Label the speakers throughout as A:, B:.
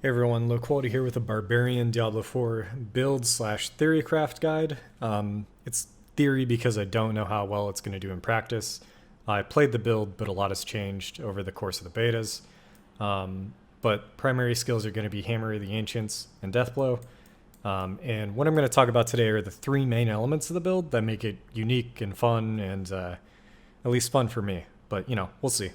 A: Hey everyone, low quality here with a Barbarian Diablo 4 build slash theorycraft guide. It's theory because I don't know how well it's going to do in practice. I played the build, but a lot has changed over the course of the betas. But primary skills are going to be Hammer of the Ancients and Deathblow. And what I'm going to talk about today are the three main elements of the build that make it unique and fun, and at least fun for me. But, we'll see.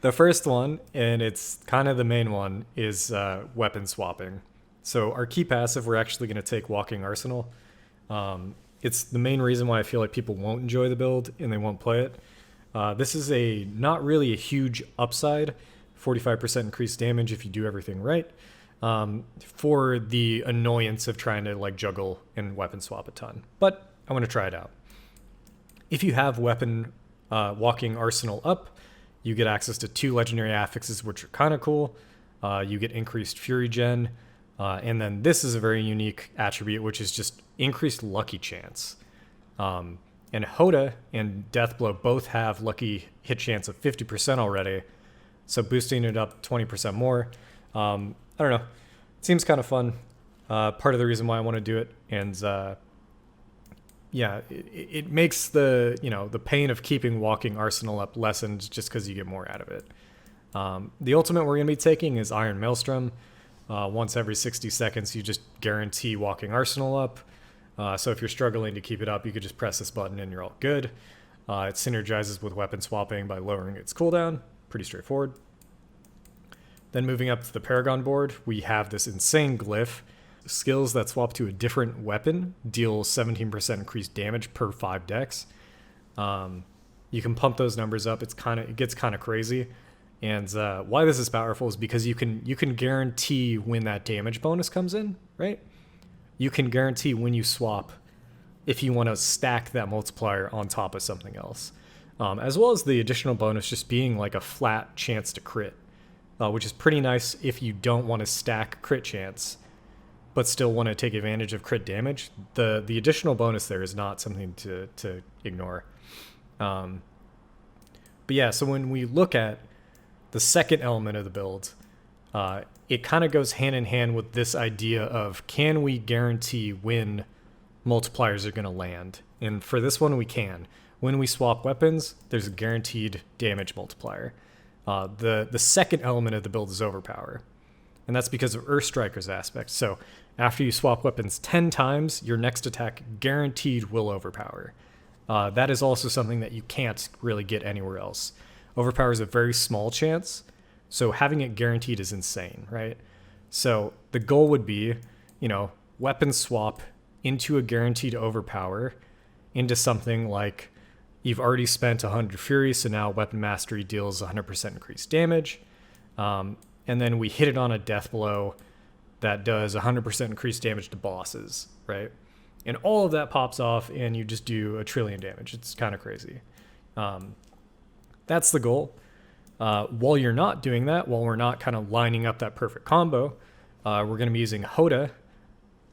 A: The first one, and it's kind of the main one, is weapon swapping. So our key passive, we're actually going to take Walking Arsenal. It's the main reason why I feel like people won't enjoy the build and they won't play it. This is not really a huge upside, 45% increased damage if you do everything right, for the annoyance of trying to juggle and weapon swap a ton. But I want to try it out. If you have Walking Arsenal up, you get access to 2 legendary affixes, which are kind of cool. You get increased Fury Gen. And then this is a very unique attribute, which is just increased lucky chance. And HOTA and Deathblow both have lucky hit chance of 50% already. So boosting it up 20% more. I don't know. It seems kind of fun. Part of the reason why I want to do it. And yeah, it makes the pain of keeping Walking Arsenal up lessened just because you get more out of it. The ultimate we're going to be taking is Iron Maelstrom. Once every 60 seconds, you just guarantee Walking Arsenal up. So if you're struggling to keep it up, you could just press this button and you're all good. It synergizes with weapon swapping by lowering its cooldown. Pretty straightforward. Then moving up to the Paragon board, we have this insane glyph. Skills that swap to a different weapon deal 17% increased damage per 5 dex. You can pump those numbers up. It gets kind of crazy. And why this is powerful is because you can guarantee when that damage bonus comes in, right? You can guarantee when you swap if you want to stack that multiplier on top of something else. As well as the additional bonus just being like a flat chance to crit, which is pretty nice if you don't want to stack crit chance but still want to take advantage of crit damage. The additional bonus there is not something to ignore. But yeah, so when we look at the second element of the build, it kind of goes hand in hand with this idea of, can we guarantee when multipliers are going to land? And for this one, we can. When we swap weapons, there's a guaranteed damage multiplier. The second element of the build is Overpower. And that's because of Earthstriker's aspect. So after you swap weapons 10 times, your next attack guaranteed will overpower. That is also something that you can't really get anywhere else. Overpower is a very small chance, so having it guaranteed is insane, right? So the goal would be, weapon swap into a guaranteed overpower into something like you've already spent 100 Fury, so now Weapon Mastery deals 100% increased damage. And then we hit it on a death blow that does 100% increased damage to bosses, right? And all of that pops off, and you just do 1 trillion damage. It's kind of crazy. That's the goal. While you're not doing that, while we're not kind of lining up that perfect combo, we're going to be using HOTA,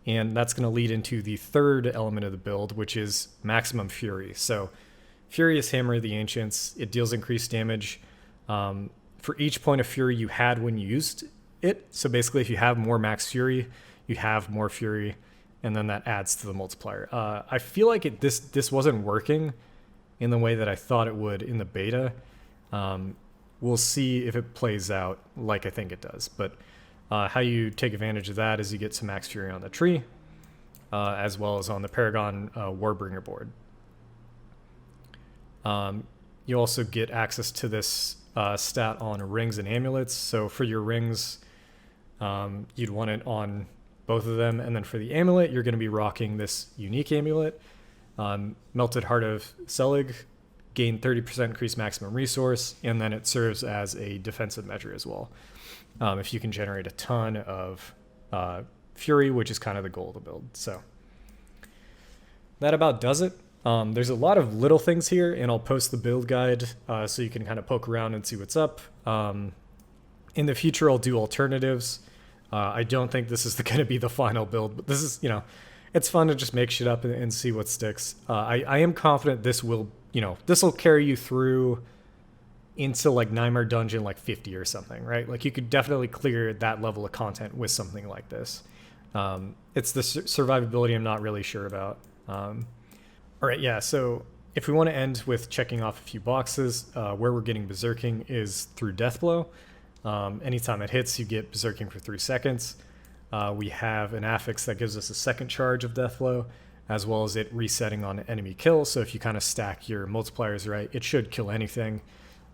A: and that's going to lead into the third element of the build, which is Maximum Fury. So Furious Hammer of the Ancients, it deals increased damage for each point of Fury you had when you used it. So basically, if you have more max Fury, you have more Fury, and then that adds to the multiplier. I feel like this wasn't working in the way that I thought it would in the beta. We'll see if it plays out like I think it does. But how you take advantage of that is you get some max Fury on the tree, as well as on the Paragon Warbringer board. You also get access to this stat on rings and amulets. So for your rings, you'd want it on both of them. And then for the amulet, you're going to be rocking this unique amulet. Melted Heart of Selig, gain 30% increased maximum resource, and then it serves as a defensive measure as well. If you can generate a ton of Fury, which is kind of the goal of the build. So that about does it. There's a lot of little things here, and I'll post the build guide so you can kind of poke around and see what's up. In the future, I'll do alternatives. I don't think this is going to be the final build, but this is, it's fun to just make shit up and see what sticks. I am confident this will carry you through into like Nightmare Dungeon like 50 or something, right? Like you could definitely clear that level of content with something like this. It's the survivability I'm not really sure about. All right, yeah, so if we want to end with checking off a few boxes, where we're getting Berserking is through Deathblow. Anytime it hits, you get Berserking for 3 seconds. We have an affix that gives us a second charge of Deathblow, as well as it resetting on enemy kill. So if you kind of stack your multipliers right, it should kill anything,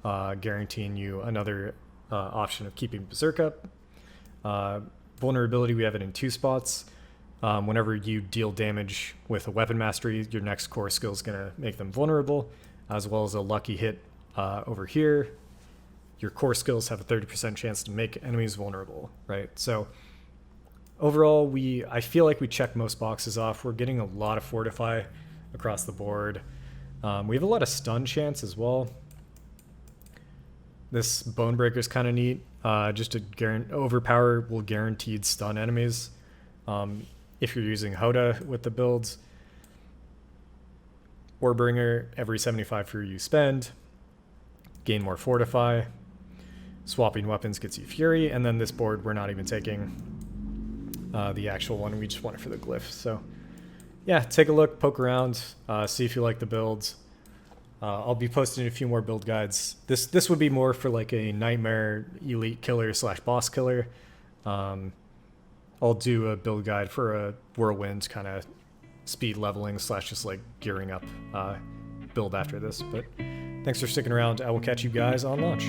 A: guaranteeing you another option of keeping Berserk up. Vulnerability, we have it in 2 spots. Whenever you deal damage with a weapon mastery, your next core skill is going to make them vulnerable, as well as a lucky hit over here. Your core skills have a 30% chance to make enemies vulnerable, right? So overall, I feel like we check most boxes off. We're getting a lot of Fortify across the board. We have a lot of stun chance as well. This Bonebreaker is kind of neat. Just to Overpower will guaranteed stun enemies. If you're using HOTA with the builds. Warbringer, every 75 Fury you spend, gain more Fortify. Swapping weapons gets you Fury, and then this board we're not even taking the actual one, we just want it for the glyph. So yeah, take a look, poke around, see if you like the builds. I'll be posting a few more build guides. This would be more for like a Nightmare Elite Killer / Boss Killer. I'll do a build guide for a Whirlwind kind of speed leveling / just like gearing up build after this. But thanks for sticking around. I will catch you guys on launch.